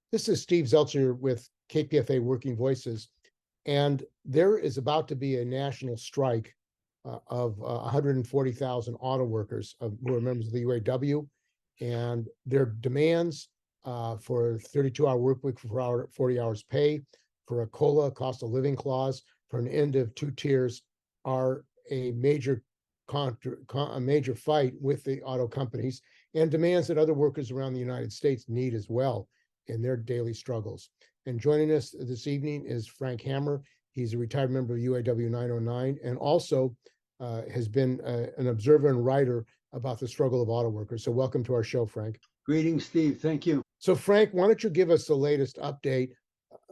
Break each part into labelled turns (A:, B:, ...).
A: This is Steve Zeltzer with KPFA Working Voices, and there is about to be a national strike of 140,000 auto workers who are members of the UAW, and their demands for 32-hour work week for 40 hours pay, for a COLA, cost of living clause, for an end of two tiers are a major a major fight with the auto companies, and demands that other workers around the United States need as well in their daily struggles. And joining us this evening is Frank Hammer. He's a retired member of UAW 909 and also has been an observer and writer about the struggle of auto workers. So welcome to our show, Frank.
B: Greetings, Steve. Thank you.
A: So Frank, why don't you give us the latest update,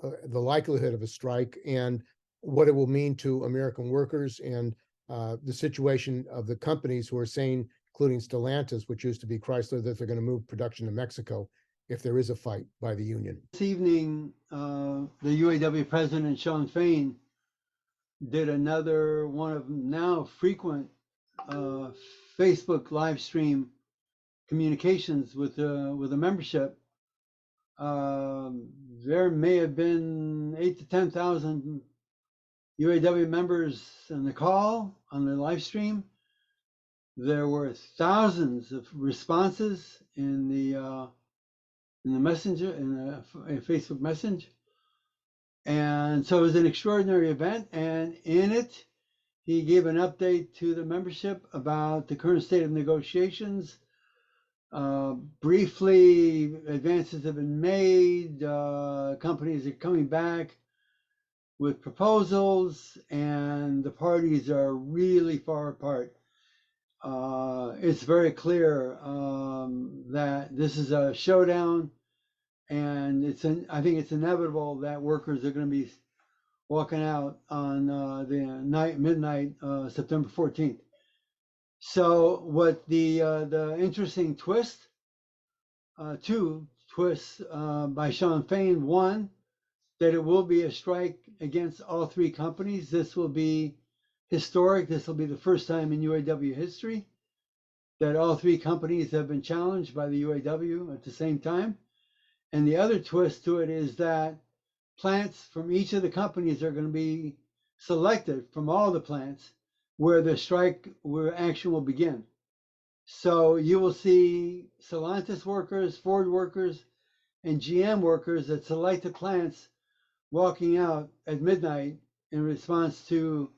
A: the likelihood of a strike and what it will mean to American workers and the situation of the companies who are saying, including Stellantis, which used to be Chrysler, that they're going to move production to Mexico if there is a fight by the union.
B: This evening, the UAW president, Shawn Fain, did another one of now frequent Facebook live stream communications with the membership. There may have been 8 to 10,000 UAW members on the call, on the live stream. There were thousands of responses in the messenger, in Facebook Messenger. And so it was an extraordinary event. And in it, he gave an update to the membership about the current state of negotiations. Briefly, advances have been made. Companies are coming back with proposals, and the parties are really far apart. It's very clear that this is a showdown, and I think it's inevitable that workers are going to be walking out on midnight, September 14th. So what the interesting twist, two twists by Shawn Fain. One, that it will be a strike against all three companies. This will be historic. This will be the first time in UAW history that all three companies have been challenged by the UAW at the same time. And the other twist to it is that plants from each of the companies are going to be selected from all the plants where the strike, where action will begin. So you will see Stellantis workers, Ford workers, and GM workers at selected plants walking out at midnight in response to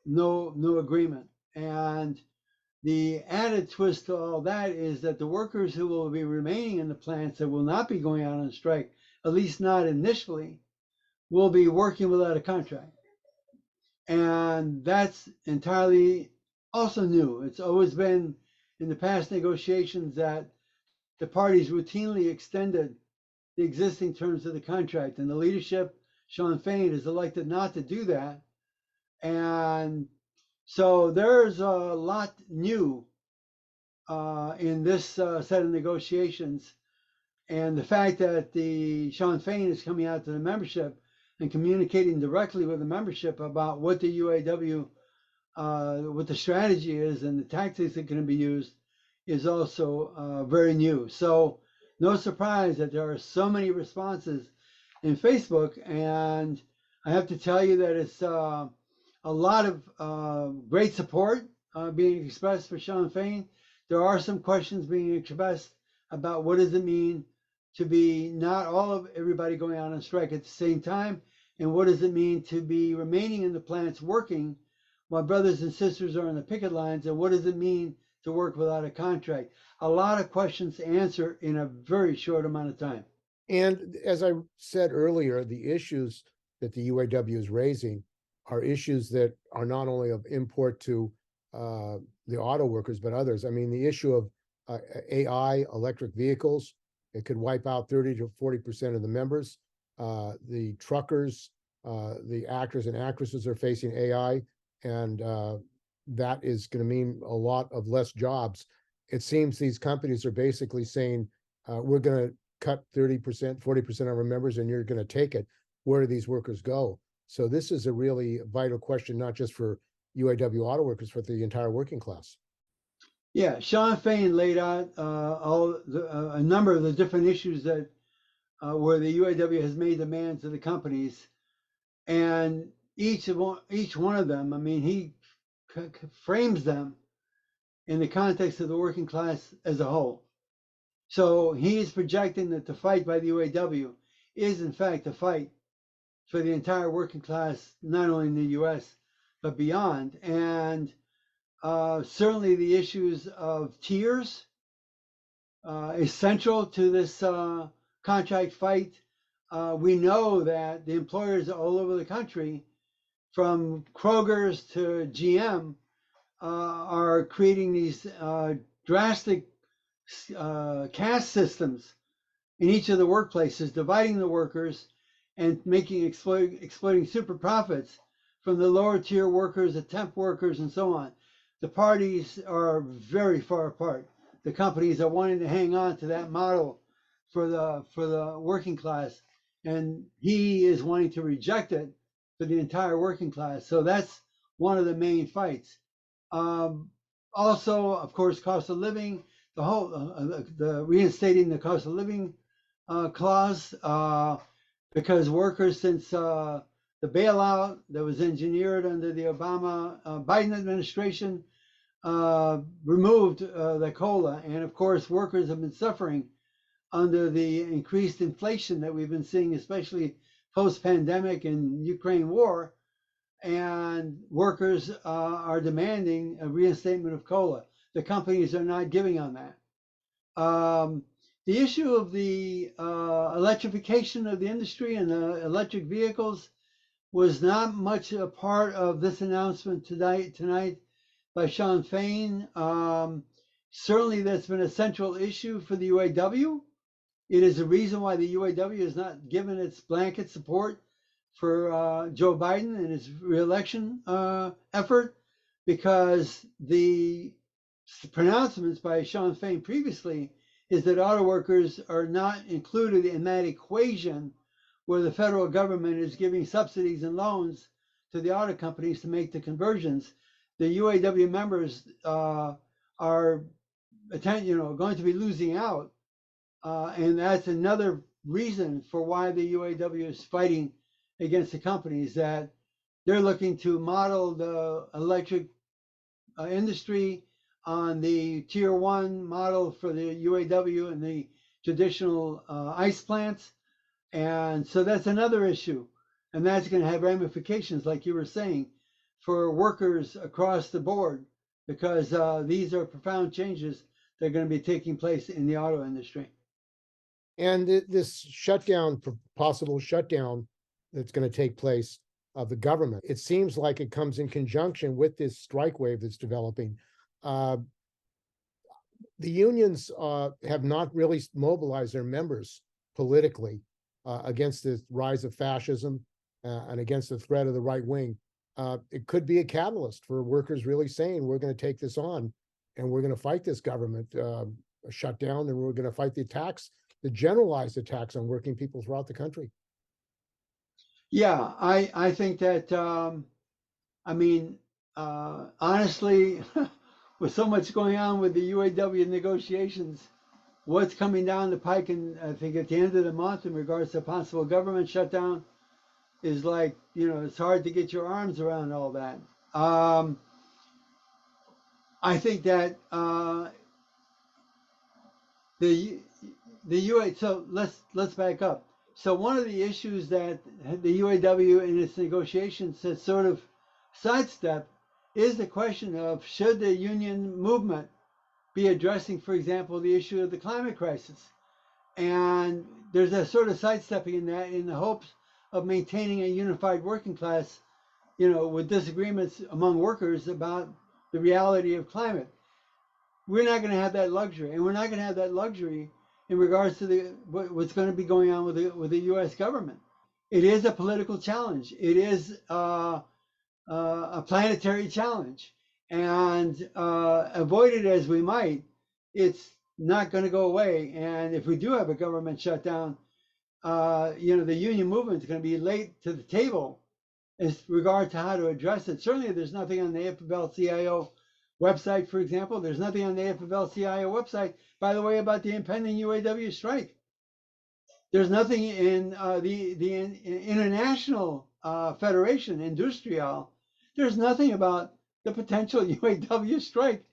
B: no agreement. And the added twist to all that is that the workers who will be remaining in the plants that will not be going out on strike, at least not initially, will be working without a contract. And that's entirely also new. It's always been in the past negotiations that the parties routinely extended the existing terms of the contract, and the leadership, Shawn Fain, has elected not to do that. And so there's a lot new in this set of negotiations. And the fact that Shawn Fain is coming out to the membership and communicating directly with the membership about what the UAW, what the strategy is and the tactics that are going to be used is also very new. So no surprise that there are so many responses in Facebook. And I have to tell you that it's a lot of great support being expressed for Shawn Fain. There are some questions being expressed about what does it mean to be not all of everybody going out on strike at the same time, and what does it mean to be remaining in the plants working while brothers and sisters are on the picket lines, and what does it mean to work without a contract? A lot of questions to answer in a very short amount of time.
A: And as I said earlier, the issues that the UAW is raising are issues that are not only of import to the auto workers, but others. I mean, the issue of AI, electric vehicles, it could wipe out 30 to 40% of the members. The truckers, the actors and actresses are facing AI, and that is going to mean a lot of less jobs. It seems these companies are basically saying, we're going to cut 30%, 40% of our members, and you're going to take it. Where do these workers go? So this is a really vital question, not just for UAW auto workers, but the entire working class.
B: Yeah, Shawn Fain laid out a number of the different issues that where the UAW has made demands of the companies, and each one of them, I mean, he frames them in the context of the working class as a whole. So he is projecting that the fight by the UAW is in fact a fight for the entire working class, not only in the U.S. but beyond. And certainly the issues of tiers is central to this contract fight. We know that the employers all over the country, from Kroger's to GM, are creating these drastic caste systems in each of the workplaces, dividing the workers and making exploiting super profits from the lower tier workers, the temp workers, and so on. The parties are very far apart. The companies are wanting to hang on to that model for the working class, and he is wanting to reject it for the entire working class. So that's one of the main fights. Also, of course, cost of living, the whole the reinstating the cost of living clause, because workers, since the bailout that was engineered under the Obama Biden administration, removed the COLA, and of course, workers have been suffering under the increased inflation that we've been seeing, especially post-pandemic and Ukraine war. And workers are demanding a reinstatement of COLA. The companies are not giving on that. The issue of the electrification of the industry and the electric vehicles was not much a part of this announcement tonight by Sean Fain. Certainly that's been a central issue for the UAW. It is the reason why the UAW has not given its blanket support for Joe Biden and his reelection effort, because the pronouncements by Sean Fain previously is that auto workers are not included in that equation where the federal government is giving subsidies and loans to the auto companies to make the conversions. The UAW members are going to be losing out, and that's another reason for why the UAW is fighting against the companies, that they're looking to model the electric industry on the tier one model for the UAW and the traditional ICE plants. And so that's another issue. And that's going to have ramifications, like you were saying, for workers across the board, because these are profound changes that are going to be taking place in the auto industry.
A: And this shutdown, possible shutdown that's going to take place of the government, it seems like it comes in conjunction with this strike wave that's developing. The unions have not really mobilized their members politically against the rise of fascism and against the threat of the right wing. It could be a catalyst for workers really saying, we're going to take this on and we're going to fight this government shutdown, and we're going to fight the attacks, the generalized attacks on working people throughout the country.
B: Yeah, I think that, honestly, with so much going on with the UAW negotiations, what's coming down the pike, and I think at the end of the month in regards to possible government shutdown, is like, it's hard to get your arms around all that. I think that so let's back up. So one of the issues that the UAW in its negotiations has sort of sidestepped is the question of, should the union movement be addressing, for example, the issue of the climate crisis? And there's a sort of sidestepping in that, in the hopes of maintaining a unified working class, with disagreements among workers about the reality of climate. We're not going to have that luxury, and we're not going to have that luxury in regards to what's going to be going on with the U.S. government. It is a political challenge. It is a planetary challenge, and avoid it as we might, it's not going to go away. And if we do have a government shutdown, the union movement is going to be late to the table as regard to how to address it. Certainly, there's nothing on the AFL-CIO website, for example. There's nothing on the AFL-CIO website, by the way, about the impending UAW strike. There's nothing in international federation, Industrial. There's nothing about the potential UAW strike,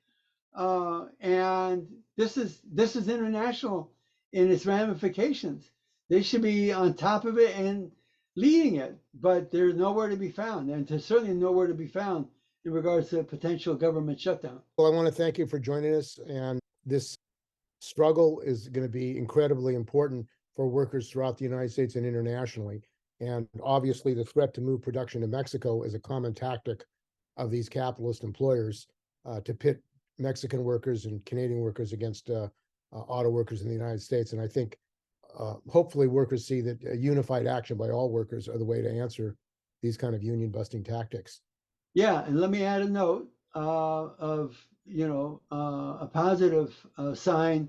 B: and this is international in its ramifications. They should be on top of it and leading it, but they're nowhere to be found, and there's certainly nowhere to be found in regards to potential government shutdown.
A: Well, I want to thank you for joining us, and this struggle is going to be incredibly important for workers throughout the United States and internationally. And obviously, the threat to move production to Mexico is a common tactic of these capitalist employers to pit Mexican workers and Canadian workers against auto workers in the United States. And I think hopefully workers see that unified action by all workers are the way to answer these kind of union busting tactics.
B: Yeah, and let me add a note of a positive sign.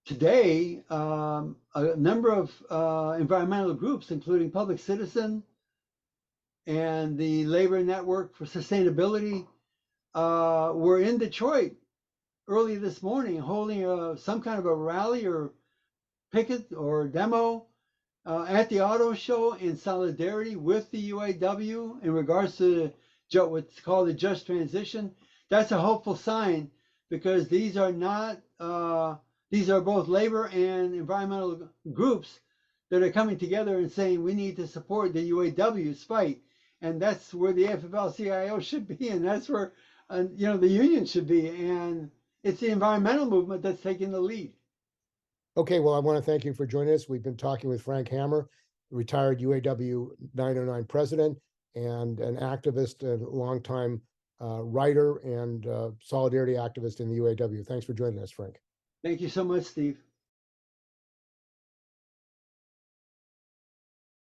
B: Today, a number of environmental groups, including Public Citizen and the Labor Network for Sustainability, were in Detroit early this morning holding some kind of a rally or picket or demo at the auto show in solidarity with the UAW in regards to what's called the just transition. That's a hopeful sign, because these are not these are both labor and environmental groups that are coming together and saying we need to support the UAW's fight, and that's where the AFL-CIO should be, and that's where the union should be, and it's the environmental movement that's taking the lead.
A: Okay, well, I want to thank you for joining us. We've been talking with Frank Hammer, retired UAW 909 president and an activist and longtime writer and solidarity activist in the UAW. Thanks for joining us, Frank.
B: Thank you so much, Steve.